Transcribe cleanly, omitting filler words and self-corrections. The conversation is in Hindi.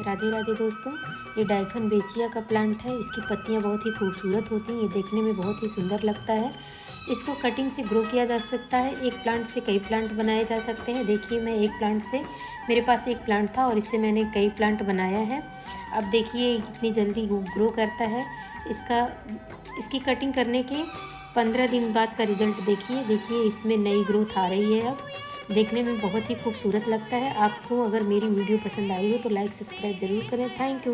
राधे राधे दोस्तों, ये डाइफन बेचिया का प्लांट है। इसकी पत्तियां बहुत ही खूबसूरत होती हैं, ये देखने में बहुत ही सुंदर लगता है। इसको कटिंग से ग्रो किया जा सकता है। एक प्लांट से कई प्लांट बनाए जा सकते हैं। देखिए, मैं एक प्लांट से, मेरे पास एक प्लांट था और इससे मैंने कई प्लांट बनाया है। अब देखिए कितनी जल्दी वो ग्रो करता है। इसकी कटिंग करने के 15 दिन बाद का रिजल्ट देखिए इसमें नई ग्रोथ आ रही है। अब देखने में बहुत ही खूबसूरत लगता है। आपको अगर मेरी वीडियो पसंद आई हो तो लाइक सब्सक्राइब ज़रूर करें। Thank you.